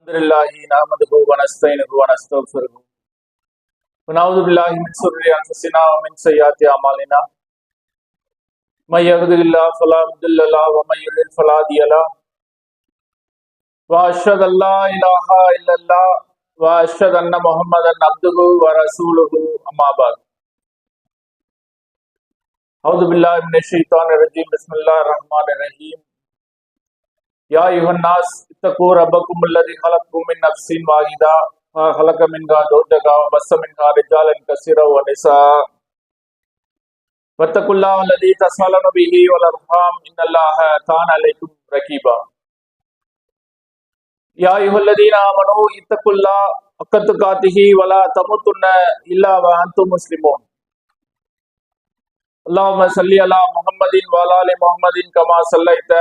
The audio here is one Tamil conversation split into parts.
Alhamdulillahi nahmaduhu wa nasta'inuhu wa nastaghfiruh. Wa na'udzu billahi min shururi anfusina wa min sayyiati a'malina. May yahdihillahu fala mudilla lahu wa may yudlil fala hadiya lahu. Wa ashhadu an la ilaha illallah wa ashhadu anna Muhammadan abduhu wa rasuluhu amma ba'd. A'udzu billahi minash shaitanir rajim. Bismillahir rahmanir rahim. या युहन्नास इत्तकू रब्बकुम अल्लज़ी खलक़कुम मिन नफ्सिन वाहिदा व खलक़ मिनहा ज़ौजहा व बस्स मिनहा रिजालन कसीरन व निसा वत्तकुल्लाह अल्लज़ी तसअलून बिही वल अरहाम इन्नल्लाह कान अलैकुम रकीबा या अय्युहल्लज़ीना आमनू इत्तकुल्लाह हक़्क़ तुक़ातिही व ला तमूतुन्ना इल्ला व अंतुम मुस्लिमून अल्लाहुम्मा सल्लि अला मुहम्मदिन व अला आलि मुहम्मदिन कमा सल्लैत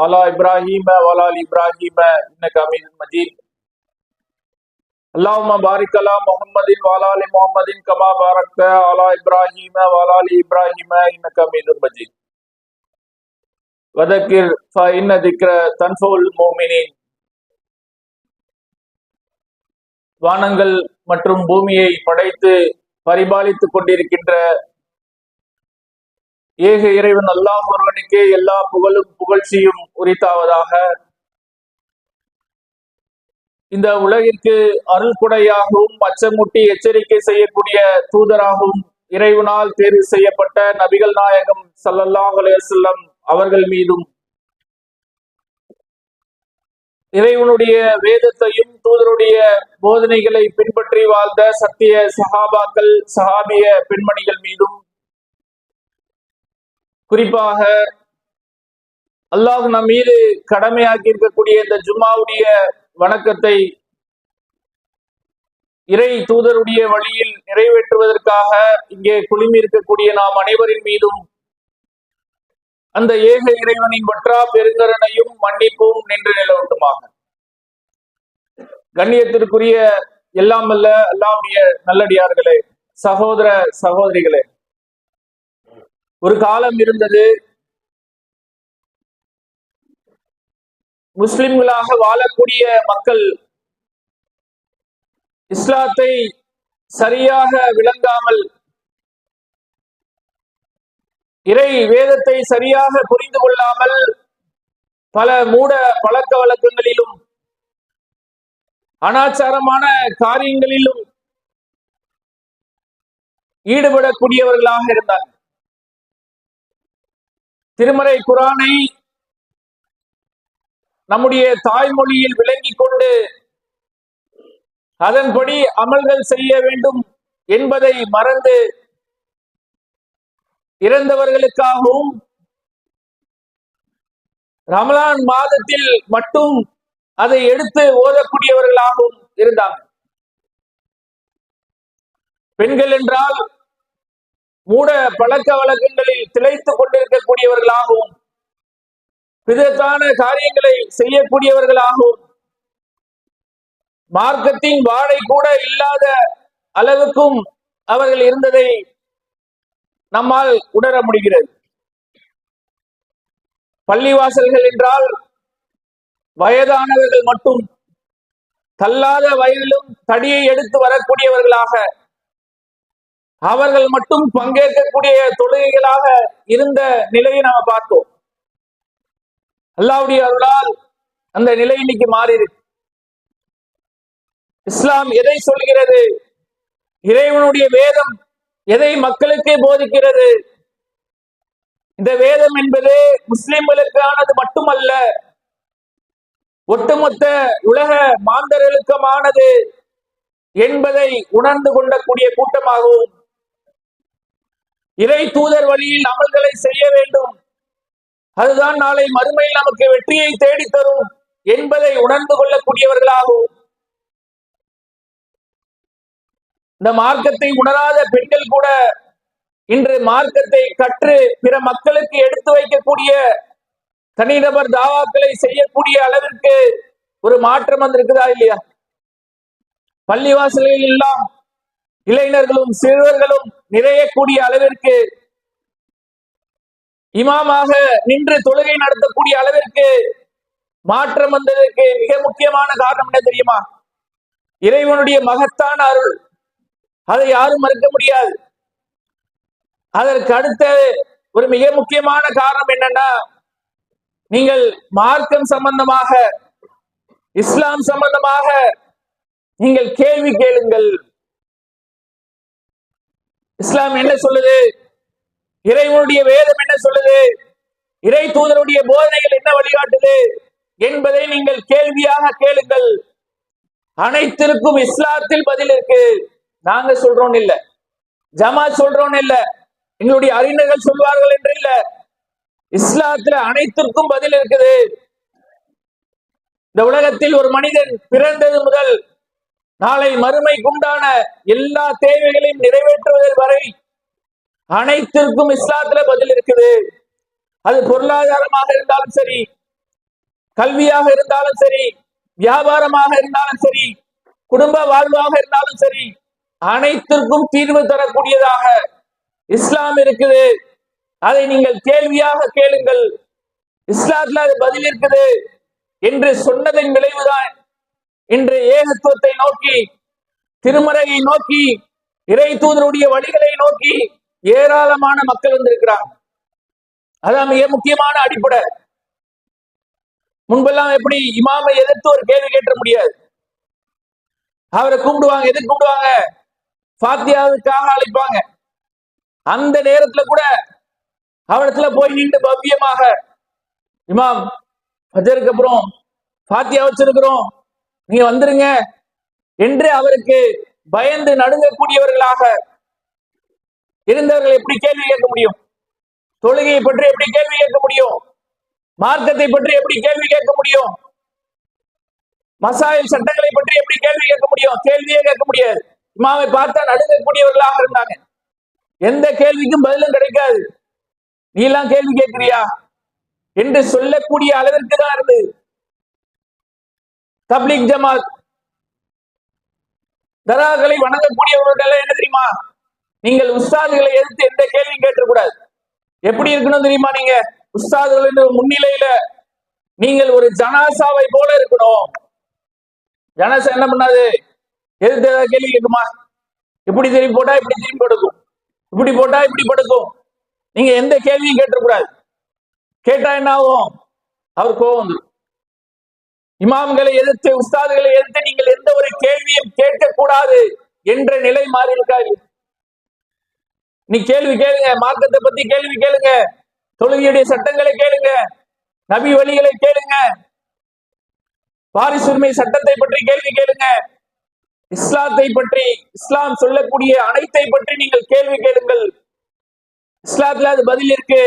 अला इब्राहीम व अला आलि इब्राहीम इन्नका हमीदुम मजीद अल्लाहुम्मा बारिक अला मुहम्मदिन व अला आलि मुहम्मदिन कमा बारकत अला इब्राहीम व अला आलि इब्राहीम इन्नका हमीदुम मजीद वदकिर फइन्न ज़िक्र तन्फउल मुमिनीन வானங்கள் மற்றும் பூமியை படைத்து பரிபாலித்துக் கொண்டிருக்கின்ற ஏக இறைவன் அல்லாஹ் ஒருவனுக்கே எல்லா புகழும் புகழ்ச்சியும் உரித்தாவதாக. இந்த உலகிற்கு அருள்குடையாகவும் அச்சமூட்டி எச்சரிக்கை செய்யக்கூடிய தூதராகவும் இறைவனால் தேர்வு செய்யப்பட்ட நபிகள் நாயகம் ஸல்லல்லாஹு அலைஹி வஸல்லம் அவர்கள் மீதும் இறைவனுடைய வேதத்தையும் தூதருடைய போதனைகளை பின்பற்றி வாழ்ந்த சத்திய சஹாபாக்கள் சஹாபிய பெண்மணிகள் மீதும் குறிப்பாக அல்லாஹ் நம் மீது கடமையாக்கி இருக்கக்கூடிய இந்த ஜும்மாவுடைய வணக்கத்தை இறை தூதருடைய வழியில் நிறைவேற்றுவதற்காக இங்கே குழுமி இருக்கக்கூடிய நாம் அனைவரின் மீதும் அந்த ஏக இறைவனின் வற்றா பெருங்கரணையும் மன்னிப்பும் நின்று நிலவட்டுமாக. கண்ணியத்திற்குரிய எல்லாம் அல்ல அல்லாஹ்வுடைய நல்லடியார்களே, சகோதர சகோதரிகளே, ஒரு காலம் இருந்தது முஸ்லிம்களாக வாழக்கூடிய மக்கள் இஸ்லாத்தை சரியாக விளங்காமல் இறை வேதத்தை சரியாக புரிந்து கொள்ளாமல் பல மூட பழக்க வழக்கங்களிலும் அனாச்சாரமான காரியங்களிலும் ஈடுபடக்கூடியவர்களாக இருந்தார்கள். திருமறை குர்ஆனை நம்முடைய தாய்மொழியில் விளங்கிக் கொண்டு அதன்படி அமல்கள் செய்ய வேண்டும் என்பதை மறந்து இறந்தவர்களுக்காகவும் ரமலான் மாதத்தில் மட்டும் அதை எடுத்து ஓதக்கூடியவர்களாகவும் இருந்தாங்க. பெண்கள் என்றால் மூட பழக்க வழக்கங்களில் திளைத்துக் கொண்டிருக்கக்கூடியவர்களாகவும் பிதத்தான காரியங்களை செய்யக்கூடியவர்களாகவும் மார்க்கத்தின் வாடை கூட இல்லாத அளவுக்கும் அவர்கள் இருந்ததை நம்மால் உணர முடிகிறது. பள்ளிவாசல்கள் என்றால் வயதானவர்கள் மட்டும் தள்ளாத வயதிலும் தடியை எடுத்து வரக்கூடியவர்களாக அவர்கள் மட்டும் பங்கேற்கக்கூடிய தொழுகைகளாக இருந்த நிலையை நாம பார்த்தோம். அல்லாஹ்வுடைய அருளால் அந்த நிலை இன்னைக்கு மாறி இருக்கு. இஸ்லாம் எதை சொல்கிறது? இறைவனுடைய வேதம் எதை மக்களுக்கு போதிக்கிறது? இந்த வேதம் என்பது முஸ்லிம்களுக்கானது மட்டுமல்ல, ஒட்டுமொத்த உலக மாந்தர்களுக்குமானது என்பதை உணர்ந்து கொள்ளக்கூடிய கூட்டமாகவும் இறை தூதர் வழியில் அமல்களை செய்ய வேண்டும், அதுதான் நாளை மறுமையில் நமக்கு வெற்றியை தேடித்தரும் என்பதை உணர்ந்து கொள்ளக்கூடியவர்களாகவும் இந்த மார்க்கத்தை உணராத பெண்கள் கூட இன்று மார்க்கத்தை கற்று பிற மக்களுக்கு எடுத்து வைக்கக்கூடிய தனிநபர் தாவாக்களை செய்யக்கூடிய அளவிற்கு ஒரு மாற்றம் வந்திருக்குதா இல்லையா? பள்ளிவாசல்களில் எல்லாம் இளைஞர்களும் சிறுவர்களும் நிறையக்கூடிய அளவிற்கு இமாமாக நின்று தொழுகை நடத்தக்கூடிய அளவிற்கு மாற்றம் வந்ததற்கு மிக முக்கியமான காரணம் என்ன தெரியுமா? இறைவனுடைய மகத்தான அருள். அதை யாரும் மறுக்க முடியாது. அதற்கு அடுத்த ஒரு மிக முக்கியமான காரணம் என்னன்னா, நீங்கள் மார்க்கம் சம்பந்தமாக, இஸ்லாம் சம்பந்தமாக நீங்கள் கேள்வி கேளுங்கள். இஸ்லாம் என்ன சொல்லுது? இறைவனுடைய வேதம் என்ன சொல்லுது? இறை தூதருடைய போதனைகள் என்ன வழிகாட்டுது என்பதை நீங்கள் கேள்வியாக கேளுங்கள். அனைத்திற்கும் இஸ்லாத்தில் பதில் இருக்கு. நாங்க சொல்றோம் இல்ல, ஜமாத் சொல்றோம் இல்ல, எங்களுடைய அறிஞர்கள் சொல்வார்கள் என்று இல்ல. இஸ்லாத்துல அனைத்திற்கும் பதில் இருக்குது. இந்த உலகத்தில் ஒரு மனிதன் பிறந்தது முதல் நாளை மறுமைக்குண்டான எல்லா தேவைகளையும் நிறைவேற்றுவதற்கு வரை அனைத்திற்கும் இஸ்லாத்துல பதில் இருக்குது. அது பொருளாதாரமாக இருந்தாலும் சரி, கல்வியாக இருந்தாலும் சரி, வியாபாரமாக இருந்தாலும் சரி, குடும்ப வாழ்வாக இருந்தாலும் சரி, அனைத்திற்கும் தீர்வு தரக்கூடியதாக இஸ்லாம் இருக்குது. அதை நீங்கள் கேள்வியாக கேளுங்கள். இஸ்லாத்துல அது பதில் இருக்குது என்று சொன்னதன் விளைவுதான் இன்று ஏகத்துவத்தை நோக்கி, திருமறையை நோக்கி, இறை தூதருடைய வழிகளை நோக்கி ஏராளமான மக்கள் வந்திருக்கிறாங்க. அதான் மிக முக்கியமான அடிப்படை. முன்பெல்லாம் எப்படி இமாமை எதிர்த்து ஒரு கேள்வி கேட்ட முடியாது. அவரை கூப்பிடுவாங்க. எதுக்கு கூப்பிடுவாங்க? ஃபாத்தியாவுக்காக அழைப்பாங்க. அந்த நேரத்துல கூட அவரிடத்துல போய் நின்று பவ்யமாக, இமாம் ஃபஜருக்கு அப்புறம் ஃபாத்தியா வச்சிருக்கிறோம், நீங்க வந்துருங்க என்று அவருக்கு பயந்து நடுங்கக்கூடியவர்களாக இருந்தவர்கள் எப்படி கேள்வி கேட்க முடியும்? தொழுகையை பற்றி எப்படி கேள்வி கேட்க முடியும்? மார்க்கத்தை பற்றி எப்படி கேள்வி கேட்க முடியும்? மசாயில் சட்டங்களை பற்றி எப்படி கேள்வி கேட்க முடியும்? கேள்வியே கேட்க முடியாது. இமாமை பார்த்தா நடுங்கக்கூடியவர்களாக இருந்தாங்க. எந்த கேள்விக்கும் பதிலும் கிடைக்காது. நீ எல்லாம் கேள்வி கேட்கிறியா என்று சொல்லக்கூடிய அளவிற்கு தான் இருந்தது. தப்லீக் ஜமாத் தராகளை வணங்கக்கூடியவர்கள் என்ன தெரியுமா? நீங்கள் உஸ்தாதுகளை எதிர்த்து எந்த கேள்வியும் கேட்டக்கூடாது. எப்படி இருக்கணும் தெரியுமா? நீங்க உஸ்தாதுகளின் முன்னிலையில நீங்கள் ஒரு ஜனாசாவை போல இருக்கணும். ஜனாசா என்ன பண்ணாது? எதிர்த்து ஏதாவது கேள்வி கேட்குமா? இப்படி திரும்பி போட்டா இப்படி திரும்பி படுக்கும், இப்படி போட்டா இப்படி படுக்கும். நீங்க எந்த கேள்வியும் கேட்டக்கூடாது. கேட்டா என்ன ஆகும்? அவர் கோவம் வந்துடும். இமாம்களை எதிர்த்து, உஸ்தாதுகளை எதிர்த்து நீங்கள் எந்த ஒரு கேள்வியும் கேட்கக்கூடாது என்ற நிலை மாறி இருக்காது. நீ கேள்வி கேளுங்க, மார்க்கத்தை பத்தி கேள்வி கேளுங்க, தொழுகையுடைய சட்டங்களை கேளுங்க, நபி வழிகளை கேளுங்க, வாரிசு உரிமை சட்டத்தை பற்றி கேள்வி கேளுங்க, இஸ்லாத்தை பற்றி, இஸ்லாம் சொல்லக்கூடிய அனைத்தை பற்றி நீங்கள் கேள்வி கேளுங்கள். இஸ்லாத்துல அது பதில் இருக்கு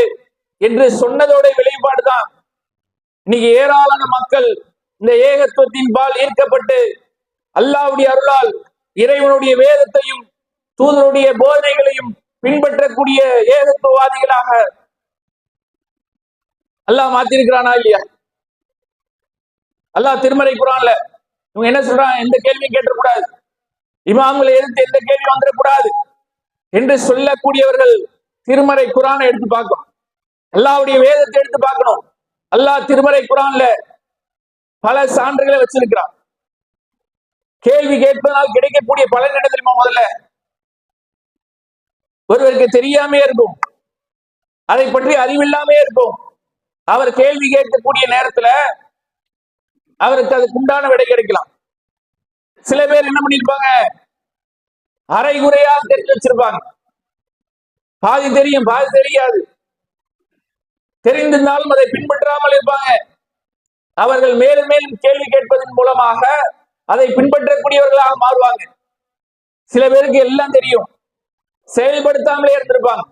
என்று சொன்னதோட வெளிப்பாடுதான் இன்னைக்கு ஏராளமான மக்கள் இந்த ஏகத்துவத்தின் பால் ஈர்க்கப்பட்டு அல்லாஹ்வுடைய அருளால் இறைவனுடைய வேதத்தையும் தூதருடைய போதனைகளையும் பின்பற்றக்கூடிய ஏகத்துவவாதிகளாக அல்லாஹ் மாத்திருக்கிறானா இல்லையா? அல்லாஹ் திருமறை குர்ஆன்ல இவங்க என்ன சொல்றாங்க? எந்த கேள்வியும் கேட்டக்கூடாது, இமாம்களை எதிர்த்து எந்த கேள்வி வந்துடக்கூடாது என்று சொல்லக்கூடியவர்கள் திருமறை குர்ஆனை எடுத்து பார்க்கணும். அல்லாஹ்வுடைய வேதத்தை எடுத்து பார்க்கணும். அல்லாஹ் திருமறை குர்ஆன்ல பல சான்றுகளை வச்சிருக்கிறான். கேள்வி கேட்பதனால் கிடைக்கக்கூடிய பலன் என்ன தெரியுமா? முதல்ல ஒருவருக்கு தெரியாமே இருக்கும், அதை பற்றி அறிவில்லாமே இருக்கும். அவர் கேள்வி கேட்கக்கூடிய நேரத்துல அவருக்கு அதுக்கு உண்டான விடை கிடைக்கலாம். சில பேர் என்ன பண்ணிருப்பாங்க? அரைகுறையாக தெரிஞ்சு வச்சிருப்பாங்க. பாதி தெரியும், பாதி தெரியாது. தெரிந்திருந்தாலும் அதை பின்பற்றாமல் இருப்பாங்க. அவர்கள் மேலும் மேலும் கேள்வி கேட்பதன் மூலமாக அதை பின்பற்றக்கூடியவர்களாக மாறுவாங்க. சில பேருக்கு எல்லாம் தெரியும், செயல்படுத்தாமலே இருந்திருப்பாங்க.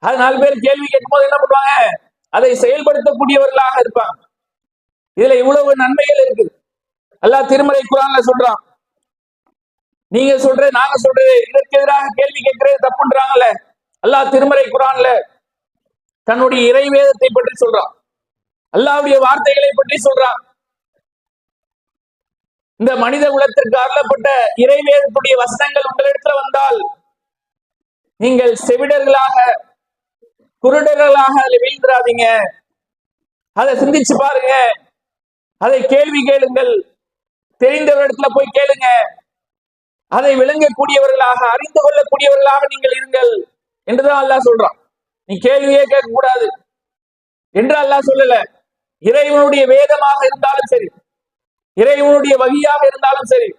அது 4 பேர் கேள்வி கேட்கும் போது என்ன பண்ணுவாங்க? அதை செயல்படுத்தக்கூடியவர்களாக இருப்பாங்க. இதுல இவ்வளவு நன்மைகள் இருக்கு. அல்லாஹ் திருமறை குர்ஆன்ல சொல்றான். நீங்க சொல்றது, நாங்க சொல்றது, இதற்கு எதிராக கேள்வி கேட்கறது தப்புன்றாங்கல்ல. அல்லாஹ் திருமறை குர்ஆன்ல தன்னுடைய இறை வேதத்தை பற்றி சொல்றான், அல்லாஹ்வுடைய வார்த்தைகளை பற்றி சொல்றான். இந்த மனித குலத்திற்கு அருளப்பட்ட இறை வேதத்துடைய வசனங்கள் உங்களிடத்துல வந்தால் நீங்கள் செவிடர்களாக, குருடர்களாக அதில் வீழ்ந்துடாதீங்க. அதை சிந்திச்சு பாருங்க. அதை கேள்வி கேளுங்கள், தெரிந்தவரிடத்துல போய் கேளுங்க, அதை விளங்கக்கூடியவர்களாக அறிந்து கொள்ளக்கூடியவர்களாக நீங்கள் இருங்கள் என்றுதான் அல்லாஹ் சொல்றான். நீ கேள்வியே கேட்க கூடாது என்று அல்லாஹ் சொல்லல. இறைவனுடைய வேதமாக இருந்தாலும் சரி, இறைவனுடைய வகியாக இருந்தாலும் சரி,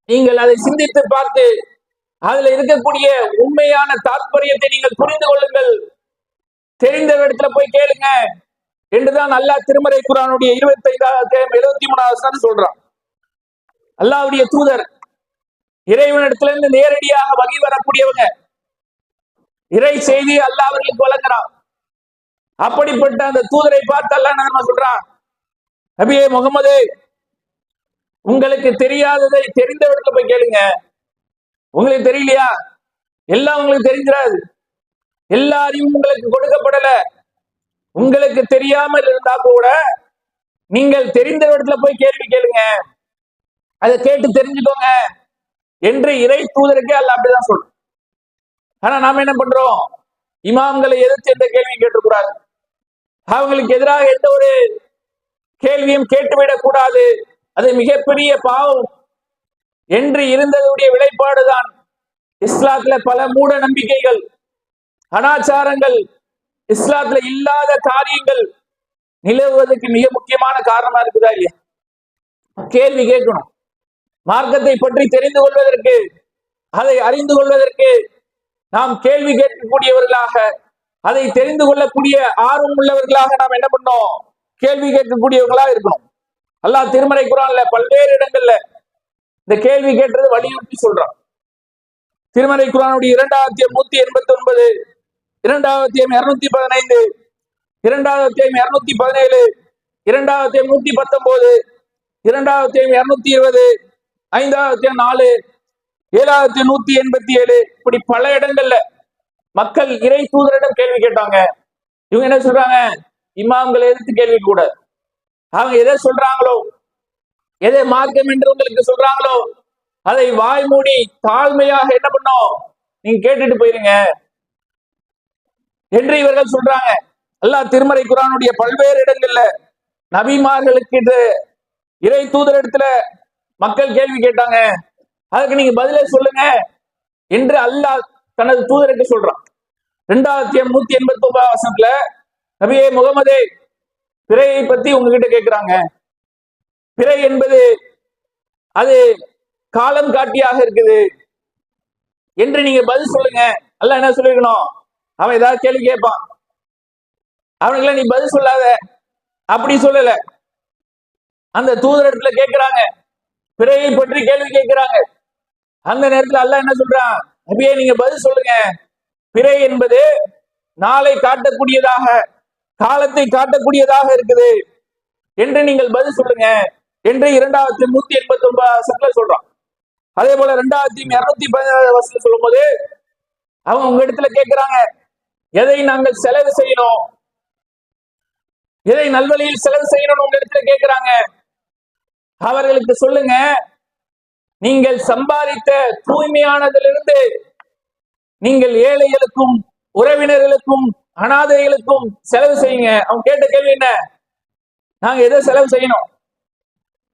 நீங்கள் அதை சிந்தித்து பார்த்து அதுல இருக்கக்கூடிய உண்மையான தாற்பயத்தை நீங்கள் புரிந்து கொள்ளுங்கள், தெரிந்த இடத்துல போய் கேளுங்க என்றுதான் அல்லாஹ் திருமறை குர்ஆனுடைய 25 73 சொல்றான். அல்லாஹ்வுடைய தூதர் இறைவனிடத்திலிருந்து நேரடியாக வகி வரக்கூடியவங்க, இறை செய்தி அல்லாஹ் அவர்களுக்கு வழங்குறான். அப்படிப்பட்ட அந்த தூதரை பார்த்து அல்லாஹ் என்ன சொல்றான், நபியே முகமது, உங்களுக்கு தெரியாததை தெரிந்த இடத்துல போய் கேளுங்க. உங்களுக்கு தெரியலையா, எல்லாம் உங்களுக்கு தெரிஞ்சிடாது, எல்லா அறிவும் உங்களுக்கு கொடுக்கப்படல. உங்களுக்கு தெரியாமல் இருந்தா கூட நீங்கள் தெரிந்த இடத்துல போய் கேள்வி கேளுங்க, அதை கேட்டு தெரிஞ்சுக்கோங்க என்று இறை தூதருக்கே அல்லாஹ் அப்படிதான் சொல்றோம். ஆனா நாம என்ன பண்றோம், இமாம்களை எதிர்த்து எந்த கேள்வியும் கேட்டுக்கூடாது, அவங்களுக்கு எதிராக எந்த ஒரு கேள்வியும் கேட்டுவிடக் கூடாது, அது மிகப்பெரிய பாவம் என்று இருந்ததுடைய விளைப்பாடுதான் இஸ்லாத்துல பல மூட நம்பிக்கைகள், அனாச்சாரங்கள், இஸ்லாத்துல இல்லாத காரியங்கள் நிலவுவதற்கு மிக முக்கியமான காரணமா இருக்குதா இல்லையா? கேள்வி கேட்கணும். மார்க்கத்தை பற்றி தெரிந்து கொள்வதற்கு, அதை அறிந்து கொள்வதற்கு நாம் கேள்வி கேட்கக்கூடியவர்களாக, அதை தெரிந்து கொள்ளக்கூடிய ஆர்வம் உள்ளவர்களாக நாம் என்ன பண்ணோம், கேள்வி கேட்கக்கூடியவர்களா இருக்கணும். அல்லாஹ் திருமறை குர்ஆன்ல பல்வேறு இடங்கள்ல இந்த கேள்வி கேட்டது வலியுறுத்தி சொல்றான். திருமறை குர்ஆனுடைய 2/189, 2/215, 2/217, 2/119, 2/220, 5/4, 7/187, இப்படி பல இடங்கள்ல மக்கள் இறை தூதரிடம் கேள்வி கேட்டாங்க. இவங்க என்ன சொல்றாங்க, இமாம்களை எதிர்த்து கேள்வி கூட, அவங்க எதை சொல்றாங்களோ, எதை மார்க்கம் என்று உங்களுக்கு சொல்றாங்களோ அதை வாய் மூடி தாழ்மையாக என்ன பண்ணோம், நீங்க கேட்டுட்டு போயிருங்க என்று இவர்கள் சொல்றாங்க. அல்லாஹ் திருமறை குர்ஆனுடைய பல்வேறு இடங்கள்ல நபிமார்களுக்கு இறை தூதரிடத்துல மக்கள் கேள்வி கேட்டாங்க, அதுக்கு நீங்க பதிலே சொல்லுங்க என்று அல்லாஹ் தனது தூதருக்கு சொல்றான். 2/189 நபியே முகமதே, பிறையை பத்தி உங்ககிட்ட கேட்கிறாங்க. பிறை என்பது அது காலம் காட்டியாக இருக்குது என்று நீங்க பதில் சொல்லுங்க. அல்லாஹ் என்ன சொல்லிருக்கணும், அவன் ஏதாவது கேள்வி கேட்பான், அவனுக்குலாம் நீ பதில் சொல்லாத அப்படி சொல்லல. அந்த தூதரிடத்துல கேட்கிறாங்க, பிறையை பற்றி கேள்வி கேட்கிறாங்க. அந்த நேரத்தில் அல்லாஹ் என்ன சொல்றான், நபியே நீங்க பதில் சொல்லுங்க, பிறை என்பது நாளை காட்டக்கூடியதாக, காலத்தை காட்டக்கூடியதாக இருக்குது என்று நீங்கள் பதில் சொல்லுங்க என்று 2/189 சொல்றான். அதே போல 2/217 சொல்லும் போது அவங்க உங்க இடத்துல கேட்கிறாங்க, எதை நாங்கள் செலவு செய்யணும், எதை நல்வழியில் செலவு செய்யணும் உங்க இடத்துல கேட்கிறாங்க. அவர்களுக்கு சொல்லுங்க, நீங்கள் சம்பாதித்த தூய்மையானதிலிருந்து நீங்கள் ஏழைகளுக்கும் உறவினர்களுக்கும் அனாதைகளுக்கும் செலவு செய்யுங்க. அவங்க கேட்ட கேள்வி என்ன, நாங்க எதை செலவு செய்யணும்,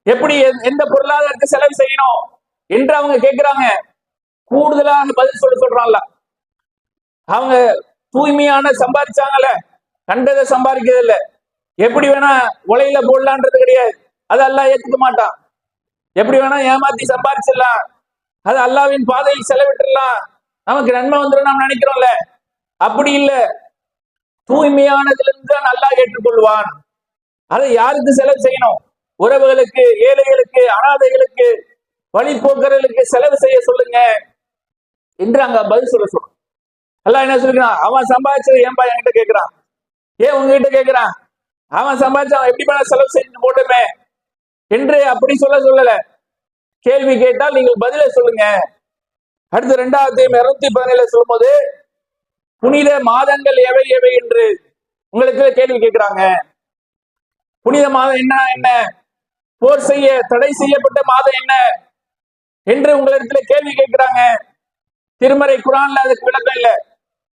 எப்படி எந்த பொருளாதாரத்தை செலவு செய்யணும் என்று அவங்க கேட்கிறாங்க. கூடுதலாக பதில் சொல்றாங்கல்ல, அவங்க தூய்மையான சம்பாதிச்சாங்கல்ல, கண்டதை சம்பாதிக்கிறது இல்ல, எப்படி வேணா உலையில போடலான்றது கிடையாது, அது அல்லாஹ் ஏத்துக்க மாட்டான். எப்படி வேணா ஏமாத்தி சம்பாதிச்சிடலாம், அது அல்லாஹ்வின் பாதையில் செலவிட்டுலாம், நமக்கு நன்மை வந்துடும் நாம் நினைக்கிறோம்ல, அப்படி இல்ல. தூய்மையானதிலிருந்து தான் அல்லாஹ் ஏற்றுக்கொள்வான். அதை யாருக்கு செலவு செய்யணும், உறவுகளுக்கு, ஏழைகளுக்கு, அனாதைகளுக்கு, வழிபோக்கர்களுக்கு செலவு செய்ய சொல்லுங்க என்று அங்க பதில் சொல்றோம். அல்லாஹ் என்ன சொல்றான், அவன் சம்பாதிச்சது ஏன்பா என்கிட்ட கேட்கிறான், ஏன் உங்ககிட்ட கேட்கிறான், அவன் சம்பாதிச்சு அவன் எப்படி பண்ண செலவு செஞ்சு போட்டுமே என்று அப்படி சொல்லல. கேள்வி கேட்டால் நீங்கள் பதிலை சொல்லுங்க. அடுத்து 2/217 சொல்லும் போது புனித மாதங்கள் எவை எவை என்று உங்களுக்கு கேள்வி கேட்கிறாங்க. புனித மாதம் என்ன, போர் செய்ய தடை செய்யப்பட்ட மாதம் என்ன என்று உங்களிடத்துல கேள்வி கேட்கிறாங்க. திருமறை குர்ஆன்ல அதுக்கு விளக்கம் இல்ல,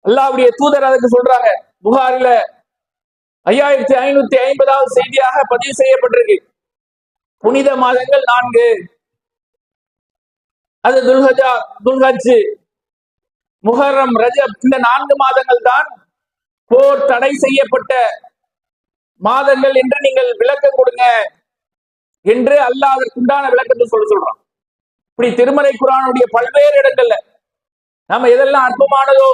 அல்லாஹ்வுடைய தூதர் அதுக்கு சொல்றாங்க. புகாரில 5550 செய்தியாக பதிவு செய்யப்பட்டிருக்கு. புனித மாதங்கள் 4. அது துல்ஹஜா, துல்ஹஜ், முஹர்ரம், ரஜப். இந்த 4 மாதங்கள் தான் போர் தடை செய்யப்பட்ட மாதங்கள் என்று நீங்கள் விளக்கம் கொடுங்க என்று அல்லாஹ் அதற்குண்டான விளக்கத்தை சொல்றான். இப்படி திருமறை குர்ஆனுடைய பல்வேறு இடங்கள்ல நாம எதெல்லாம் அற்பமானதோ,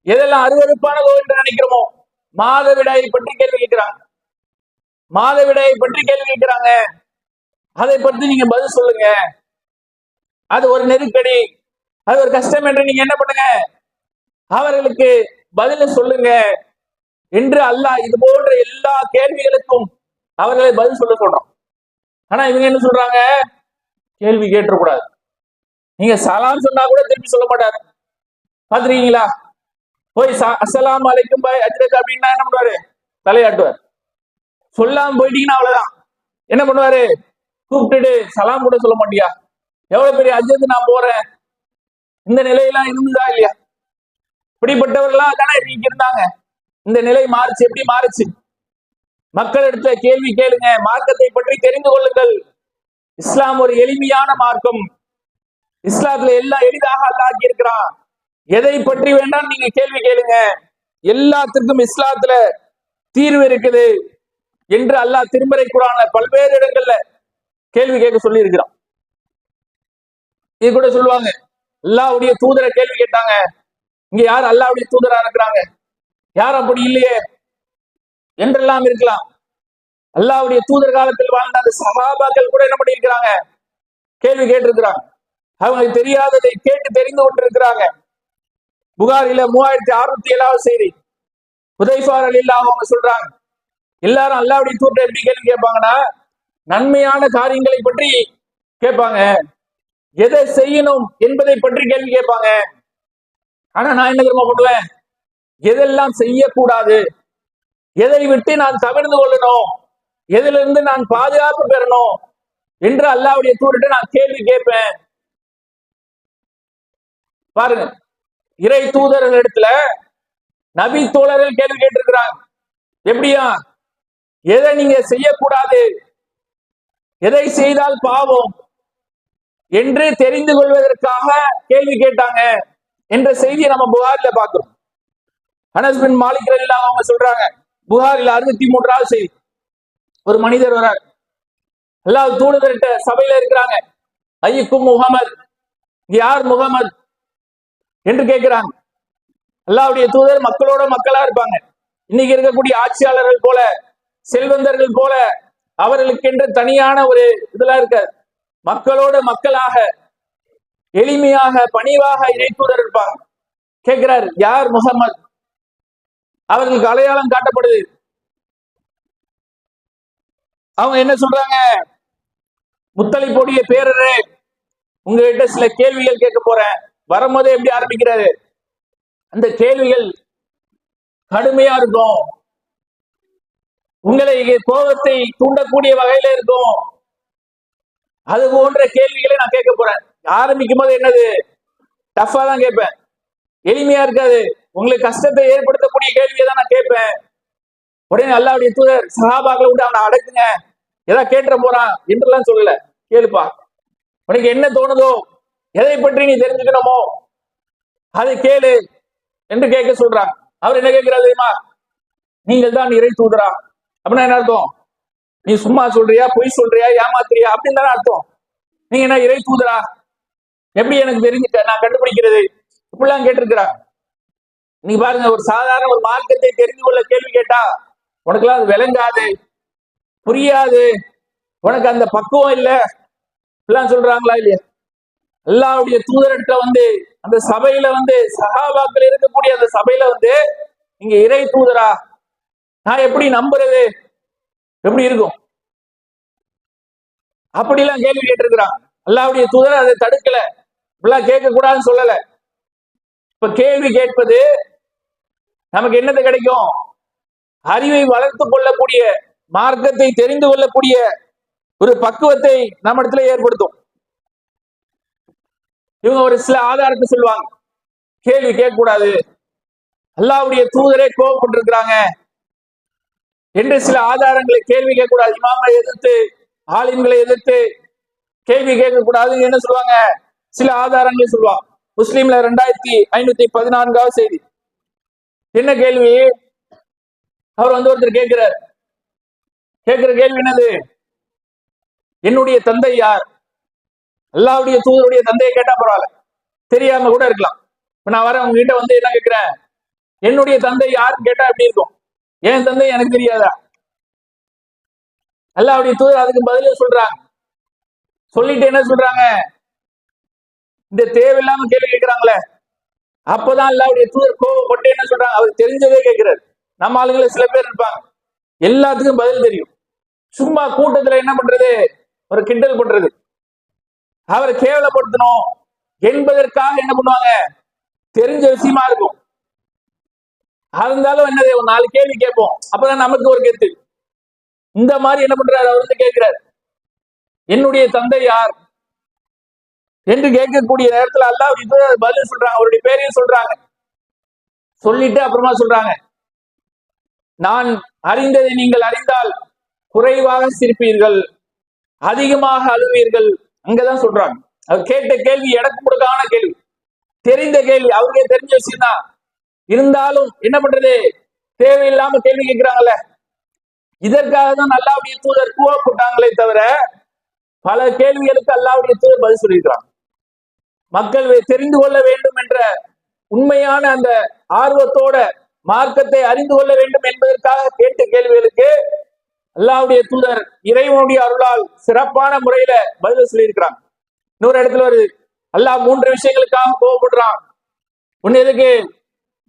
எதெல்லாம் அருவருப்பானதோ என்று நினைக்கிறோமோ, மாதவிடாயை பற்றி கேள்வி கேட்கிறாங்க. மாதவிடாயை பற்றி கேள்வி கேட்கிறாங்க. அதை பற்றி நீங்க பதில் சொல்லுங்க. அது ஒரு நெருக்கடி, அது ஒரு கஷ்டம் என்று நீங்க என்ன பண்ணுங்க, அவர்களுக்கு பதில சொல்லுங்க என்று அல்லாஹ் இது போன்ற எல்லா கேள்விகளுக்கும் அவர்களை பதில் சொல்ல சொல்றோம். ஆனா இவங்க என்ன சொல்றாங்க, கேள்வி கேட்டக்கூடாது. நீங்க சலாம் சொன்னா கூட திருப்பி சொல்ல மாட்டாரு. பாத்துருக்கீங்களா? போய் அஸ்ஸலாமு அலைக்கும் பாய் அஜ்ரத் அப்படின்னா என்ன பண்ணுவாரு, தலையாட்டுவார். சொல்லாம போயிட்டீங்கன்னா அவ்வளவுதான். என்ன பண்ணுவாரு, கூப்பிட்டுட்டு சலாம் கூட சொல்ல மாட்டியா, எவ்வளவு பெரிய அஜ்ரத் நான் போறேன். இந்த நிலையெல்லாம் இருந்துதா இல்லையா? இப்படிப்பட்டவர்களா தானே இருந்தாங்க. இந்த நிலை மாறுச்சு. எப்படி மாறுச்சு? மக்களிடத்துல கேள்வி கேளுங்க, மார்க்கத்தை பற்றி தெரிந்து கொள்ளுங்கள். இஸ்லாம் ஒரு எளிமையான மார்க்கம். இஸ்லாத்துல எல்லாம் எளிதாக அல்லாஹ் ஆக்கி இருக்கிறான். எதை பற்றி வேண்டாம் நீங்க கேள்வி கேளுங்க, எல்லாத்துக்கும் இஸ்லாத்துல தீர்வு இருக்குது என்று அல்லாஹ் திருமறை குர்ஆன்ல பல்வேறு இடங்கள்ல கேள்வி கேட்க சொல்லி இருக்கிறான். இது கூட சொல்லுவாங்க, அல்லாஹ்வுடைய தூதரை கேள்வி கேட்டாங்க. இங்க யார் அல்லாஹ்வுடைய தூதரா இருக்கிறாங்க, யார் அப்படி இல்லையே என்றெல்லாம் இருக்கலாம். அல்லாஹ்வுடைய தூதர் காலத்தில் வாழ்ந்த அந்த சஹாபாக்கள் கூட என்ன பண்ணியிருக்கிறாங்க, கேள்வி கேட்டிருக்கிறாங்க. அவங்களுக்கு தெரியாததை கேட்டு தெரிந்து கொண்டிருக்கிறாங்க. புகாரில 3607 செய்தி, ஹுதைஃபா ரலியல்லாஹு அன்ஹு அவங்க சொல்றாங்க, எல்லாரும் அல்லாஹ்வுடைய தூதரை எப்படி கேள்வி கேட்பாங்கன்னா, நன்மையான காரியங்களை பற்றி கேட்பாங்க, எதை செய்யணும் என்பதை பற்றி கேள்வி கேட்பாங்க. ஆனா நான் என்ன தெரியுமா பண்ணுவேன், எதெல்லாம் செய்யக்கூடாது, எதை விட்டு நான் தவிர்த்து கொள்ளணும், எதிலிருந்து நான் பாதுகாப்பு பெறணும் என்று அல்லாஹ்வுடைய தூதர்கிட்ட நான் கேள்வி கேட்பேன். பாருங்க, இறை தூதர்கள் இடத்துல நபி தோழர்கள் கேள்வி கேட்டிருக்கிறாங்க. எப்படியா, எதை நீங்க செய்யக்கூடாது, எதை செய்தால் பாவம் என்று தெரிந்து கொள்வதற்காக கேள்வி கேட்டாங்க என்ற செய்தியை நம்ம புகாரில பார்க்கிறோம். அனஸ் பின் மாலிக் ரலியல்லாஹு அவங்க சொல்றாங்க, புகாரில் 63வது செய்தி, ஒரு மனிதர் வரார், அல்லாஹ் தூதர்கிட்ட சபையில இருக்கிறாங்க. ஐயுக்கும் முகமது, யார் முகமது என்று கேட்கிறாங்க. அல்லாஹ்வுடைய தூதர் மக்களோட மக்களா இருப்பாங்க. இன்னைக்கு இருக்கக்கூடிய ஆட்சியாளர்கள் போல, செல்வந்தர்கள் போல அவர்களுக்கென்று தனியான ஒரு இதெல்லாம் இருக்காது. மக்களோட மக்களாக, எளிமையாக, பணிவாக இறை தூதர் இருப்பாங்க. கேட்கிறார், யார் முகமது? அவர்களுக்கு அடையாளம் காட்டப்படுது. அவங்க என்ன சொல்றாங்க, முத்தலிபுடைய பேரரே, உங்ககிட்ட சில கேள்விகள் கேட்க போறேன். வரும்போதே எப்படி ஆரம்பிக்கிறாரு, அந்த கேள்விகள் கடுமையா இருக்கும், உங்களை கோபத்தை தூண்டக்கூடிய வகையில இருக்கும். அது போன்ற கேள்விகளை நான் கேட்க போறேன். ஆரம்பிக்கும் போது என்னது, டஃபா தான் கேட்பேன், எளிமையா இருக்காது. உங்களுக்கு கஷ்டத்தை ஏற்படுத்தக்கூடிய கேள்வியை தான் நான் கேட்பேன். உடனே அல்லாஹ்வுடைய தூதர் சஹாபாக்களை விட்டு அவனை அடக்குங்க, ஏதாவது கேட்டுற போறான் என்றெல்லாம் சொல்லல. கேளுப்பா, உனக்கு என்ன தோணுதோ, எதை பற்றி நீ தெரிஞ்சுக்கணுமோ அதை கேளு என்று கேட்க சொல்றாங்க. அவர் என்ன கேட்கிறார் தெரியுமா, நீங்கள் தான் இறை தூதரா? அப்படின்னா என்ன அர்த்தம், நீ சும்மா சொல்றியா, பொய் சொல்றியா, ஏமாத்துறியா அப்படின்னு தானே அர்த்தம். நீங்க என்ன இறை தூதரா, எப்படி எனக்கு தெரிஞ்சுக்க, நான் கண்டுபிடிக்கிறது, இப்படிலாம் கேட்டிருக்கிறாங்க. நீங்க பாருங்க, ஒரு சாதாரண ஒரு மார்க்கத்தை தெரிந்து கொள்ள கேள்வி கேட்டா உனக்குலாம் அது விளங்காது, புரியாது, உனக்கு அந்த பக்குவம் இல்லை, இப்படிலாம் சொல்றாங்களா இல்லையா? அல்லாஹ்வுடைய தூதர்கிட்ட அந்த சபையில சஹாபாக்கள் இருக்கக்கூடிய அந்த சபையில நீங்க இறை தூதரா, நான் எப்படி நம்புறது, எப்படி இருக்கும்? அப்படிலாம் கேள்வி கேட்டிருக்கிறாங்க. அல்லாஹ்வுடைய தூதர் அதை தடுக்கல, இப்படிலாம் கேட்க கூடாதுன்னு சொல்லல. இப்ப கேள்வி கேட்பது நமக்கு என்னது கிடைக்கும், அறிவை வளர்த்து கொள்ளக்கூடிய, மார்க்கத்தை தெரிந்து கொள்ளக்கூடிய ஒரு பக்குவத்தை நம்ம இடத்துல ஏற்படுத்தும். இவங்க ஒரு சில ஆதாரத்தை சொல்லுவாங்க, கேள்வி கேட்க கூடாது, அல்லாஹ்வுடைய தூதரே கோபப்பட்டு இருக்கிறாங்க என்று சில ஆதாரங்களை கேள்வி கேட்க கூடாது. இமாமை எதிர்த்து ஆலிம்களை எதிர்த்து கேள்வி கேட்க கூடாதுன்னு என்ன சொல்லுவாங்க, சில ஆதாரங்களை சொல்லுவாங்க. முஸ்லீம்ல 2514 செய்தி. என்ன கேள்வி? அவர் ஒருத்தர் கேட்கிற கேள்வி என்னது? என்னுடைய தந்தை யார்? அல்லாஹ்வுடைய தூதருடைய தந்தையை கேட்டா பரவாயில்ல, தெரியாம கூட இருக்கலாம். இப்ப நான் வர உங்ககிட்ட என்ன கேட்கிறேன், என்னுடைய தந்தை யாருன்னு கேட்டா எப்படி இருக்கும்? என் தந்தை எனக்கு தெரியாதா? அல்லாஹ்வுடைய தூதர் அதுக்கு பதில் சொல்றாங்க. சொல்லிட்டு என்ன சொல்றாங்க, இந்த தேவையில்லாம கேள்வி கேட்கிறாங்களே, அப்பதான் அல்லாஹ்வுடைய தூதர் கோபப்பட்டு என்ன சொல்றாங்க, அவர் தெரிஞ்சதே கேட்கிறாரு. நம்ம ஆளுங்களை சில பேர் இருப்பாங்க, எல்லாத்துக்கும் பதில் தெரியும், சும்மா கூட்டத்துல என்ன பண்றது, ஒரு கிண்டல் பண்றது, அவரை கேவலப்படுத்தணும் என்பதற்காக என்ன பண்ணுவாங்க, தெரிஞ்ச விஷயமா இருக்கும், இருந்தாலும் என்னது ஒரு 4 கேள்வி கேட்போம், அப்பதான் நமக்கு ஒரு கெத்து. இந்த மாதிரி என்ன பண்றாரு, அவர் கேட்கிறார், என்னுடைய தந்தை யார் என்று கேட்கக்கூடிய நேரத்தில் அல்லாஹ் பதில் சொல்றாங்க, அவருடைய பேரையும் சொல்றாங்க. சொல்லிட்டு அப்புறமா சொல்றாங்க, நான் அறிந்ததை நீங்கள் அறிந்தால் குறைவாக சிரிப்பீர்கள், அதிகமாக அழுவீர்கள். அங்கதான் சொல்றாங்க. அவர் கேட்ட கேள்வி எனக்கு கொடுக்கான கேள்வி, தெரிந்த கேள்வி, அவருக்கே தெரிஞ்ச விஷயம் தான், இருந்தாலும் என்ன பண்றது, தேவையில்லாம கேள்வி கேட்கிறாங்கல்ல. இதற்காக தான் அல்லாஹ்வுடைய தூதர் கோவப்பட்டாங்களே தவிர பல கேள்விகளுக்கு அல்லாஹ்வுடைய தூதர் பதில் சொல்லியிருக்கிறாங்க. மக்கள் தெரிந்து கொள்ள வேண்டும் என்ற உண்மையான அந்த ஆர்வத்தோட மார்க்கத்தை அறிந்து கொள்ள வேண்டும் என்பதற்காக கேட்ட கேள்விகளுக்கு அல்லாஹ்வுடைய தூதர் இறைவனுடைய அருளால் சிறப்பான முறையில பதில் சொல்லியிருக்கிறாங்க. இன்னொரு இடத்துல வருது, அல்லாஹ் 3 விஷயங்களுக்காக கோவப்படுறான். ஒன்னு எதுக்கு,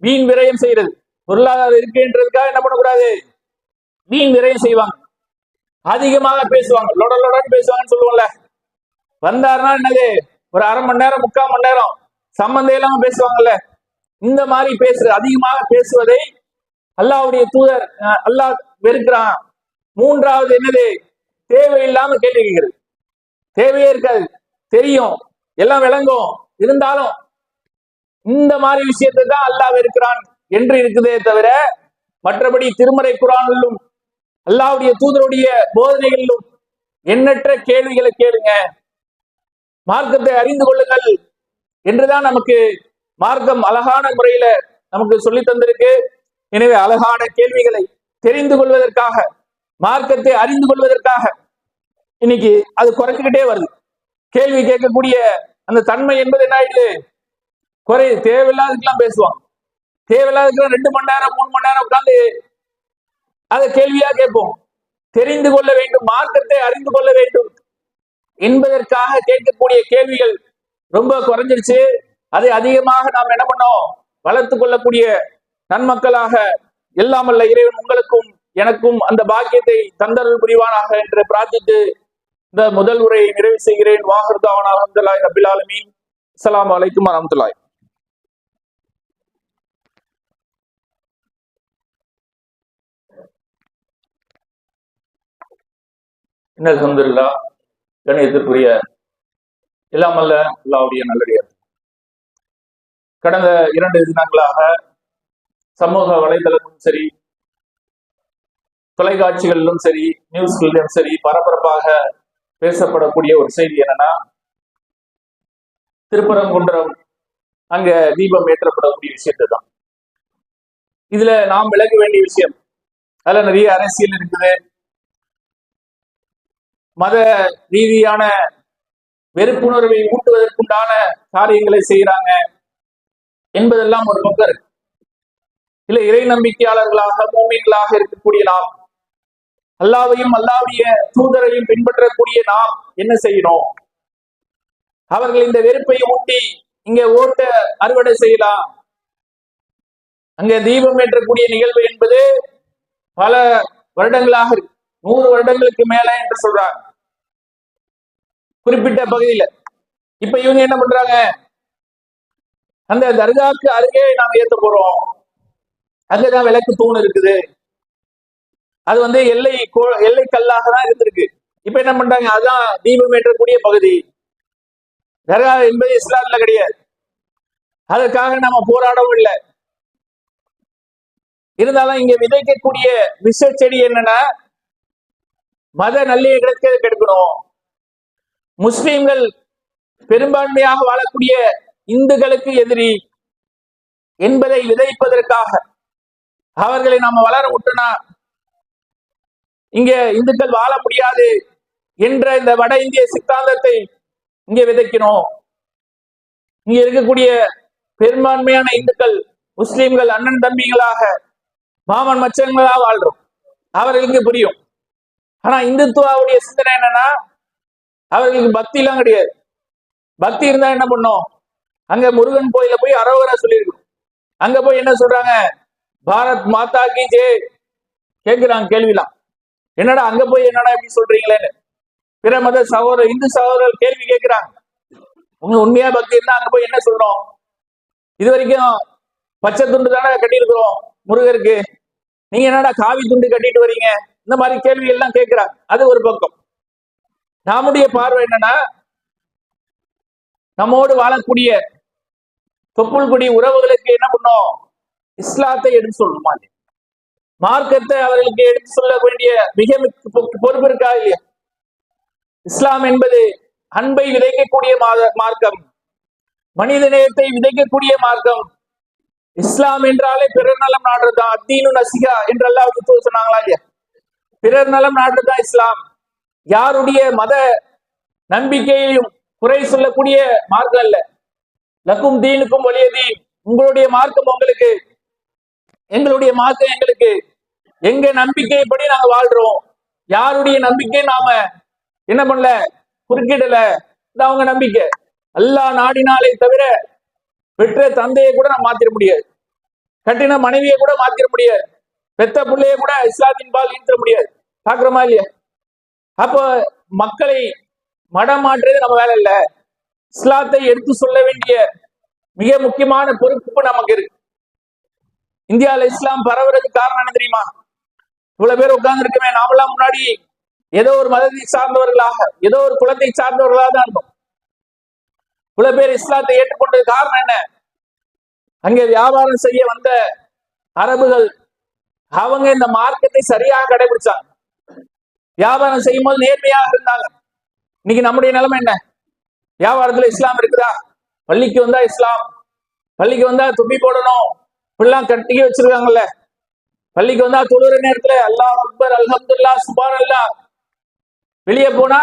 வீண் விரயம் செய்யறது, பொருளாதாரம் இருக்குன்றதுக்காக என்ன பண்ணக்கூடாது, வீண் விரயம் செய்வாங்க, அதிகமாக பேசுவாங்க, லொடன்னு பேசுவாங்கன்னு சொல்லுவோம்ல. வந்தாருன்னா என்னது, ஒரு அரை மணி நேரம் 3/4 மணி நேரம் சம்பந்தம் இல்லாம பேசுவாங்கல்ல, இந்த மாதிரி அதிகமாக பேசுவதை அல்லாஹ்வுடைய தூதர் அல்லாஹ் வெறுக்கிறான். 3வது என்னது, தேவையில்லாம கேள்வி கேட்கிறது, தேவையே இருக்காது, தெரியும், எல்லாம் விளங்கும், இருந்தாலும் இந்த மாதிரி விஷயத்தை தான் அல்லாஹ் வெறுக்கிறான் என்று இருக்குதே தவிர மற்றபடி திருமறை குர்ஆனிலும் அல்லாஹ்வுடைய தூதருடைய போதனைகளிலும் எண்ணற்ற கேள்விகளை கேளுங்க, மார்க்கத்தை அறிந்து கொள்ளுங்கள் என்றுதான் நமக்கு மார்க்கம் அழகான முறையில நமக்கு சொல்லி தந்திருக்கு. எனவே அழகான கேள்விகளை தெரிந்து கொள்வதற்காக, மார்க்கத்தை அறிந்து கொள்வதற்காக இன்னைக்கு அது குறைஞ்சுக்கிட்டே வருது. கேள்வி கேட்கக்கூடிய அந்த தன்மை என்பது என்ன ஆயிடுது, குறையுது. தேவையில்லாததுக்கெல்லாம் பேசுவாங்க, தேவையில்லாததுக்கெல்லாம் 2 மணி நேரம் 3 மணி நேரம் உட்கார்ந்து அதை கேள்வியா கேட்போம். தெரிந்து கொள்ள வேண்டும், மார்க்கத்தை அறிந்து கொள்ள வேண்டும் என்பதற்காக கேட்கக்கூடிய கேள்விகள் ரொம்ப குறைஞ்சிருச்சு. அதை அதிகமாக நாம் என்ன பண்ணோம், வளர்த்து கொள்ளக்கூடிய நன்மக்களாக எல்லாம் வல்ல இறைவன் உங்களுக்கும் எனக்கும் அந்த பாக்கியத்தை தந்தருள் புரிவானாக என்று பிரார்த்தித்து இந்த முதல் உரையை நிறைவு செய்கிறேன். வாஹிர் தஅவானா அல்ஹம்துலில்லாஹி ரப்பில் ஆலமீன். அஸ்ஸலாமு அலைக்கும் வரஹ்மத்துல்லாஹி. அல்ஹம்துலில்லாஹ். கணியத்திற்குரிய எல்லாம் வல்ல அல்லாஹ்வுடைய நல்லடியார், கடந்த 2 தினங்களாக சமூக வலைதளங்களும் சரி, தொலைக்காட்சிகளிலும் சரி, நியூஸ்களிலும் சரி பரபரப்பாக பேசப்படக்கூடிய ஒரு செய்தி என்னன்னா, திருப்பரங்குன்றம் அங்க தீபம் ஏற்றப்படக்கூடிய விஷயத்தை தான். இதுல நாம் விளக்க வேண்டிய விஷயம், அதுல நிறைய அரசியல் இருக்குது, மத ரீதியான வெறுப்புணர்வை ஊட்டுவதற்குண்டான காரியங்களை செய்யறாங்க என்பதெல்லாம் ஒரு பக்கம் இருக்கு. இல்ல, இறை நம்பிக்கையாளர்களாக மூமின்களாக இருக்கக்கூடிய நாம், அல்லாஹ்வையும் அல்லாஹ்வுடைய தூதரையும் பின்பற்றக்கூடிய நாம் என்ன செய்யணும்? அவர்கள் இந்த வெறுப்பை ஊட்டி இங்க ஓட்ட அறுவடை செய்யலாம். அங்க தீபம் ஏற்றக்கூடிய நிகழ்வு என்பது பல வருடங்களாக இருக்கு, 100 வருடங்களுக்கு மேல என்று சொல்றாங்க குறிப்பிட்ட பகுதியில. இப்ப இவங்க என்ன பண்றாங்க, அந்த தர்காக்கு அருகே நாம ஏத்த போறோம், அங்கதான் விளக்கு தூண் இருக்குது, அது எல்லை கல்லாக தான் இருந்திருக்கு. இப்ப என்ன பண்றாங்க, அதுதான் தீபம் ஏற்றக்கூடிய பகுதி. தர்கா என்பது இஸ்லாம்ல கிடையாது, அதற்காக நம்ம போராடவும் இல்லை. இருந்தாலும் இங்க விதைக்கக்கூடிய விஷ செடி என்னன்னா, மத நல்லிணக்கத்தை கெடுக்கணும். முஸ்லிம்கள் பெரும்பான்மையாக வாழக்கூடிய இந்துக்களுக்கு எதிரி என்பதை விதைப்பதற்காக அவர்களை நாம வளர விட்டனா இங்க இந்துக்கள் வாழ முடியாது என்ற இந்த வட இந்திய சித்தாந்தத்தை இங்கே விதைக்கணும். இங்க இருக்கக்கூடிய பெரும்பான்மையான இந்துக்கள் முஸ்லிம்கள் அண்ணன் தம்பிகளாக மாமன் மச்சன்களாக வாழ்றோம். அவர்களுக்கு புரியும். ஆனா இந்துத்துவாவுடைய சிந்தனை என்னன்னா, அவர்களுக்கு பக்தி எல்லாம் கிடையாது. பக்தி இருந்தா என்ன பண்ணும்? அங்க முருகன் கோயில போய் அரோகரா சொல்லியிருக்கணும். அங்க போய் என்ன சொல்றாங்க? பாரத் மாதா கி ஜெய் கேட்கிறாங்க. கேள்விலாம் என்னடா அங்க போய் என்னடா எப்படி சொல்றீங்களேன்னு பிற மத சகோதரர் இந்து சகோதரர்கள் கேள்வி கேட்கிறாங்க. உங்க உண்மையா பக்தி இருந்தா அங்க போய் என்ன சொல்றோம்? இது வரைக்கும் பச்சை துண்டு தானே கட்டியிருக்கிறோம் முருகருக்கு, நீங்க என்னடா காவி துண்டு கட்டிட்டு வரீங்க? இந்த மாதிரி கேள்வி எல்லாம் கேட்கிறாங்க. அது ஒரு பக்கம். நம்முடைய பார்வை என்னன்னா, நம்மோடு வாழக்கூடிய தொப்புள் குடி உறவுகளுக்கு என்ன பண்ணோம்? இஸ்லாத்தை எடுத்து சொல்லணுமா? மார்க்கத்தை அவர்களுக்கு எடுத்து சொல்ல வேண்டிய மிக பொறுப்பு இருக்கா இல்லையா? இஸ்லாம் என்பது அன்பை விதைக்கக்கூடிய மார்க்கம், மனித நேயத்தை விதைக்கக்கூடிய மார்க்கம். இஸ்லாம் என்றாலே பிறர் நலம் நாடுறதுதான். அத்தீனு நசிகா என்று அல்லாஹ் சொன்னாங்களா இல்லையா? பிறர் நலம் நாடுறதுதான் இஸ்லாம். யாருடைய மத நம்பிக்கையையும் குறை சொல்லக்கூடிய மார்க்கம் அல்ல. லக்கும் தீனுக்கும் வலிய தீன், உங்களுடைய மார்க்கம் உங்களுக்கு, எங்களுடைய மார்க்கம் எங்களுக்கு. எங்க நம்பிக்கைப்படி நாங்க வாழ்றோம். யாருடைய நம்பிக்கை நாம என்ன பண்ணல, குறுக்கிடல. அவங்க நம்பிக்கை. அல்லாஹ் நாடினாலே தவிர பெற்ற தந்தையை கூட நம்ம மாத்திர முடியாது, கட்டின மனைவியை கூட மாத்திர முடியாது, பெத்த பிள்ளைய கூட இஸ்லாத்தின் பால் ஈர்த்த முடியாது. பாக்குறோமா இல்லையா? அப்ப மக்களை மடம் மாற்றுறது நம்ம வேலை இல்ல. இஸ்லாத்தை எடுத்து சொல்ல வேண்டிய மிக முக்கியமான பொறுப்பு நமக்கு இருக்கு. இந்தியாவில இஸ்லாம் பரவுறதுக்கு காரணம் என்ன தெரியுமா? இவ்வளவு பேர் உட்கார்ந்து இருக்கமே, நாமெல்லாம் முன்னாடி ஏதோ ஒரு மதத்தை சார்ந்தவர்களாக, ஏதோ ஒரு குலத்தை சார்ந்தவர்களாக தான் இருந்தோம். இவ்வளவு பேர் இஸ்லாத்தை ஏற்றுக்கொண்டது காரணம் என்ன? அங்கே வியாபாரம் செய்ய வந்த அரபுகள், அவங்க இந்த மார்க்கத்தை சரியாக கடைபிடிச்சாங்க. வியாபாரம் செய்யும் போது நேர்மையாக இருந்தாங்க. இன்னைக்கு நம்முடைய நிலைமை என்ன? வியாபாரத்துல இஸ்லாம் இருக்குதா? பள்ளிக்கு வந்தா இஸ்லாம், பள்ளிக்கு வந்தா துப்பி போடணும், இப்படிலாம் கட்டி வச்சிருக்காங்கல்ல. பள்ளிக்கு வந்தா தொழுற நேரத்துல அல்லாஹ் அக்பர், அல்ஹம்துலில்லாஹ், சுப்ஹானல்லாஹ். வெளியே போனா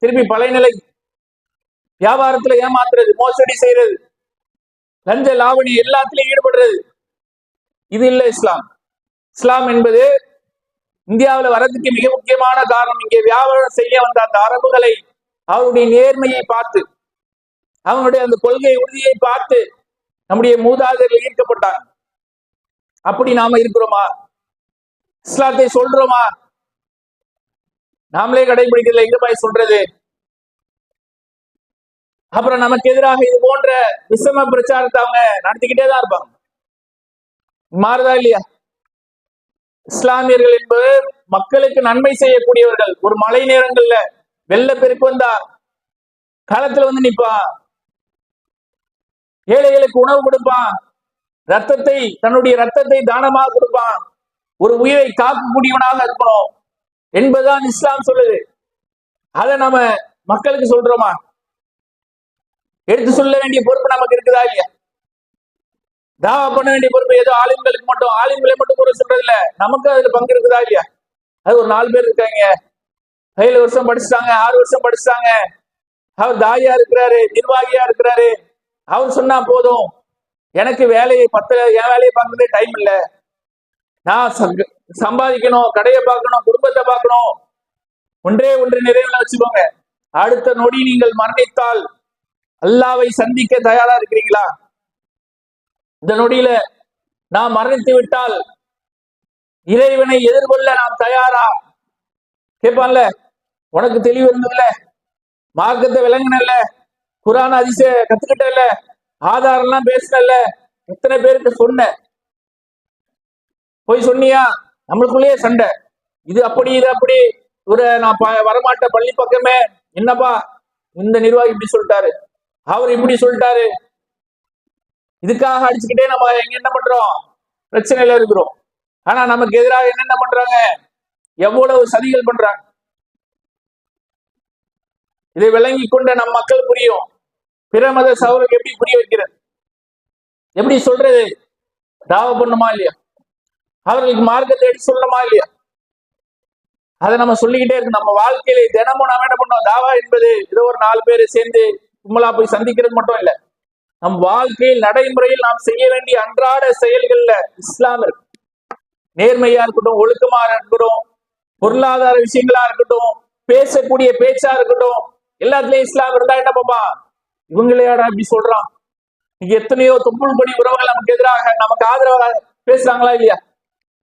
திருப்பி பழைய நிலை. வியாபாரத்துல ஏமாத்துறது, மோசடி செய்யறது, லஞ்ச லாவணி எல்லாத்திலையும் ஈடுபடுறது, இது இல்ல இஸ்லாம். இஸ்லாம் என்பது இந்தியாவில் வரதுக்கு மிக முக்கியமான காரணம், இங்கே வியாபாரம் செய்ய வந்த அந்த அரபுகளை, அவருடைய நேர்மையை பார்த்து, அவங்களுடைய அந்த கொள்கை உறுதியை பார்த்து நம்முடைய மூதாதையர்கள் ஈர்க்கப்பட்டாங்க. அப்படி நாம இருக்கிறோமா? இஸ்லாத்தை சொல்றோமா? நாமளே கடைபிடிக்கிறதுல எங்க போய் சொல்றது? அப்புறம் நமக்கு எதிராக இது போன்ற விஷம பிரச்சாரத்தை அவங்க நடத்திக்கிட்டே தான் இருப்பாங்க. மாறுதா இல்லையா? இஸ்லாமியர்கள் என்பது மக்களுக்கு நன்மை செய்யக்கூடியவர்கள். ஒரு மழை நேரங்கள்ல வெள்ளப்பெருக்கு வந்தா களத்துல வந்து நிற்பான், ஏழைகளுக்கு உணவு கொடுப்பான், ரத்தத்தை, தன்னுடைய ரத்தத்தை தானமாக கொடுப்பான். ஒரு உயிரை காக்கக்கூடியவனாக இருக்கணும் என்பதுதான் இஸ்லாம் சொல்லுது. அதை நம்ம மக்களுக்கு சொல்றோமா? எடுத்து சொல்ல வேண்டிய பொறுப்பு நமக்கு இருக்குதா இல்லையா? தாவா பண்ண வேண்டிய பொறுப்பு ஏதோ ஆலிம்களுக்கு மட்டும், ஆலிம்களை மட்டும் கூட சொல்றது இல்ல, நமக்கு அதுல பங்கு இருக்குதா இல்லையா? அது ஒரு 4 பேர் இருக்காங்க, 7 வருஷம் படிச்சுட்டாங்க, 6 வருஷம் படிச்சுட்டாங்க, அவர் தாயா இருக்கிறாரு, நிர்வாகியா இருக்கிறாரு, அவர் சொன்னா போதும், எனக்கு வேலையை என் வேலையை பார்க்கறதே டைம் இல்லை, நான் சம்பாதிக்கணும், கடையை பார்க்கணும், குடும்பத்தை பார்க்கணும். ஒன்றே ஒன்று நிறைவுல வச்சுக்கோங்க, அடுத்த நொடி நீங்கள் மரணித்தால் அல்லாவை சந்திக்க தயாரா இருக்கிறீங்களா? இந்த நொடியில நாம் மரணித்து விட்டால் இறைவனை எதிர்கொள்ள நாம் தயாரா? கேட்பான்ல, உனக்கு தெளிவு இருந்ததுல, மார்க்கத்தை விளங்கினல்ல, குரான் அதிசய கத்துக்கிட்டல, ஆதாரம் எல்லாம் பேசினல்ல, எத்தனை பேருக்கு சொன்ன? போய் சொன்னியா? நம்மளுக்குள்ளேயே சண்டை, இது அப்படி இது அப்படி, நான் வரமாட்ட பள்ளி பக்கமே, என்னப்பா இந்த நிர்வாகி இப்படி சொல்லிட்டாரு, அவர் இப்படி சொல்லிட்டாரு, இதுக்காக அடிச்சுக்கிட்டே நம்ம எங்க என்ன பண்றோம்? பிரச்சனையில இருக்கிறோம். ஆனா நமக்கு எதிராக என்னென்ன பண்றாங்க? எவ்வளவு சதிகள் பண்றாங்க. இதை விளங்கி கொண்ட நம் மக்கள் புரியும். பிற மத சகோதரர்களுக்கு எப்படி புரிய வைக்கிறது, எப்படி சொல்றது? தாவா பண்ணுமா இல்லையா? அவர்களுக்கு மார்க்கத்தை எடுத்து சொல்லணுமா இல்லையா? அதை நம்ம சொல்லிக்கிட்டே இருக்கு. நம்ம வாழ்க்கையில தினமும் நாம என்ன பண்ணோம்? தாவா என்பது ஏதோ ஒரு 4 பேர் சேர்ந்து கும்பலா போய் சந்திக்கிறது மட்டும் இல்ல. நம் வாழ்க்கையில் நடைமுறையில் நாம் செய்ய வேண்டிய அன்றாட செயல்கள்ல இஸ்லாம் இருக்கு. நேர்மையா இருக்கட்டும், ஒழுக்கமா இருக்கட்டும், பொருளாதார விஷயங்களா இருக்கட்டும், பேசக்கூடிய பேச்சா இருக்கட்டும், எல்லாத்துலயும் இஸ்லாம் இருந்தா என்ன பாப்பா? இவங்களையாடா இப்படி சொல்றான்? இன்னைக்கு எத்தனையோ தொப்புள் படி உறவுகள் நமக்கு எதிராக நமக்கு ஆதரவாக பேசுறாங்களா இல்லையா?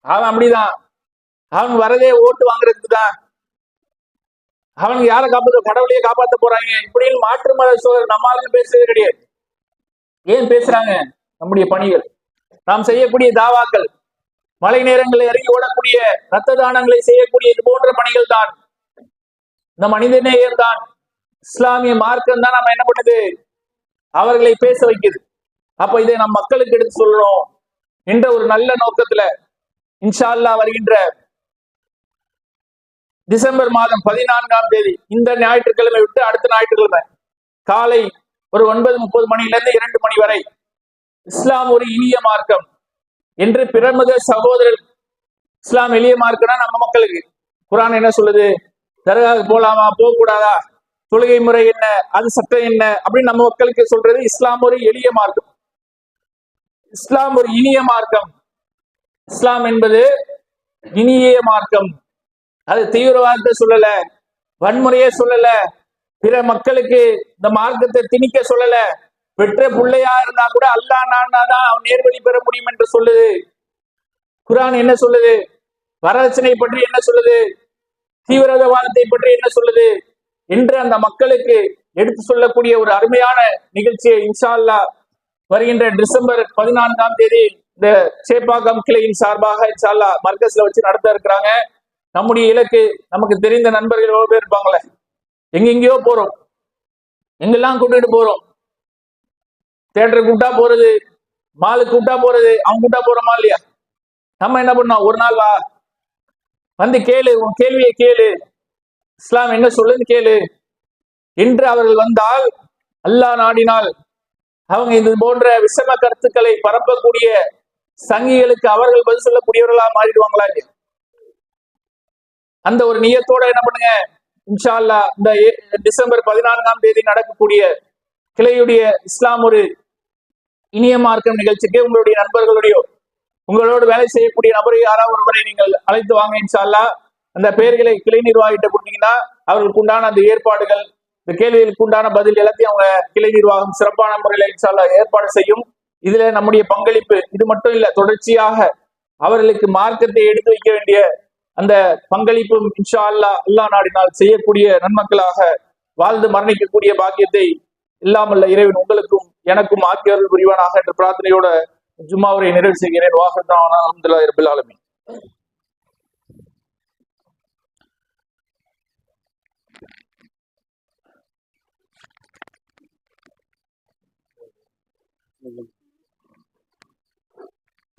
அவன் அப்படிதான், அவன் வரதே ஓட்டு வாங்குறதுக்கு தான், அவனுக்கு யாரை காப்பாற்ற, கடவுளையே காப்பாற்ற போறாங்க இப்படின்னு மாற்று மத சோழர் நம்மளால பேசுறது கிடையாது. ஏன் பேசுறாங்க? நம்முடைய பணிகள், நாம் செய்யக்கூடிய தாவாக்கள், மழை நேரங்களில் இறங்கி ஓடக்கூடிய ரத்த தானங்களை செய்யக்கூடிய இது போன்ற பணிகள் தான், இந்த மனிதநேயம் தான், இஸ்லாமிய மார்க்கம் தான் நம்ம என்ன பண்ணுது? அவர்களை பேச வைக்குது. அப்ப இதை நம் மக்களுக்கு எடுத்து சொல்றோம் என்ற ஒரு நல்ல நோக்கத்துல இன்ஷா அல்லாஹ் வருகின்ற டிசம்பர் மாதம் 14ஆம் தேதி இந்த ஞாயிற்றுக்கிழமை விட்டு அடுத்த ஞாயிற்றுக்கிழமை காலை ஒரு 9:30 மணியிலிருந்து 2 மணி வரை இஸ்லாம் ஒரு இனிய மார்க்கம் என்று பிரமுக சகோதரர், இஸ்லாம் எளிய மார்க்கம்னா நம்ம மக்களுக்கு குர்ஆன் என்ன சொல்லுது? தர்காவுக்கு போலாமா, போக கூடாதா, தொழுகை முறை என்ன, அது சட்டம் என்ன அப்படின்னு நம்ம மக்களுக்கு சொல்றது இஸ்லாம் ஒரு எளிய மார்க்கம், இஸ்லாம் ஒரு இனிய மார்க்கம். இஸ்லாம் என்பது இனிய மார்க்கம். அது தீவிரவாதத்தை சொல்லல, வன்முறையை சொல்லல, பிற மக்களுக்கு இந்த மார்க்கத்தை திணிக்க சொல்லல. பெற்ற பிள்ளையா இருந்தா கூட அல்லாஹ் நானாதான் அவன் நேர்வழி பெற முடியும் என்று சொல்லுது. குர்ஆன் என்ன சொல்லுது? வரதட்சணை பற்றி என்ன சொல்லுது? தீவிரவாதத்தை பற்றி என்ன சொல்லுது என்று அந்த மக்களுக்கு எடுத்து சொல்லக்கூடிய ஒரு அருமையான நிகழ்ச்சியை இன்ஷா அல்லாஹ் வருகின்ற டிசம்பர் 14ஆம் தேதி இந்த சேப்பாக்கம் கிளையின் சார்பாக இன்ஷா அல்லாஹ் மர்கஸ்ல வச்சு நடத்த இருக்கிறாங்க. நம்முடைய இலக்கு, நமக்கு தெரிந்த நண்பர்கள் எவ்வளவு பேர் இருப்பாங்களே, எங்கெங்கயோ போறோம், எங்கெல்லாம் கூட்டிட்டு போறோம், தியேட்டர் கூப்பிட்டா போறது, மாலுக்கு கூப்பிட்டா போறது, அவங்க கூப்பிட்டா போறோமா இல்லையா? நம்ம என்ன பண்ணோம்? ஒரு நாள் வா, வந்து கேளு, உன் கேள்வியை கேளு, இஸ்லாம் என்ன சொல்லுன்னு கேளு என்று அவர்கள் வந்தால், அல்லாஹ் நாடினால் அவங்க இது போன்ற விஷம கருத்துக்களை பரப்பக்கூடிய சங்கிகளுக்கு அவர்கள் பதில் சொல்லக்கூடியவர்களா மாறிடுவாங்களா இல்லையா? அந்த ஒரு நியத்தோட என்ன பண்ணுங்க, இன்ஷா அல்லாஹ் இந்த டிசம்பர் 14ஆம் தேதி நடக்கக்கூடிய கிளையுடைய இஸ்லாம் ஒரு இனிய மார்க்கம் நிகழ்ச்சிக்கு உங்களுடைய நண்பர்களுடைய, உங்களோடு வேலை செய்யக்கூடிய நபரை யாராவது ஒருவரை நீங்கள் அழைத்து வாங்க. இன்ஷா அல்லாஹ் அந்த பெயர்களை கிளை நிர்வாகிட்ட கொடுத்தீங்கன்னா அவர்களுக்கு உண்டான அந்த ஏற்பாடுகள், இந்த கேள்விகளுக்கு உண்டான பதில் எல்லாத்தையும் அவங்க கிளை நிர்வாகம் சிறப்பான முறையில் இன்ஷா அல்லாஹ் ஏற்பாடு செய்யும். இதுல நம்முடைய பங்களிப்பு இது மட்டும் இல்ல, தொடர்ச்சியாக அவர்களுக்கு மார்க்கத்தை எடுத்து வைக்க வேண்டிய அந்த பங்களிப்பும் இன்ஷா அல்லாஹ் அல்லாஹ் நாடினால் செய்யக்கூடிய நன்மக்களாக வாழ்ந்து மரணிக்கக்கூடிய பாக்கியத்தை இல்லாமல்ல இறைவன் உங்களுக்கும் எனக்கும் ஆக்கியவர்கள் புரிவானாக என்ற பிரார்த்தனையோட ஜும்மாவுரை நிறைவு செய்கிறேன். வாஹிர் தஅவானா அல்ஹம்துலில்லாஹி ரப்பில் ஆலமீன்.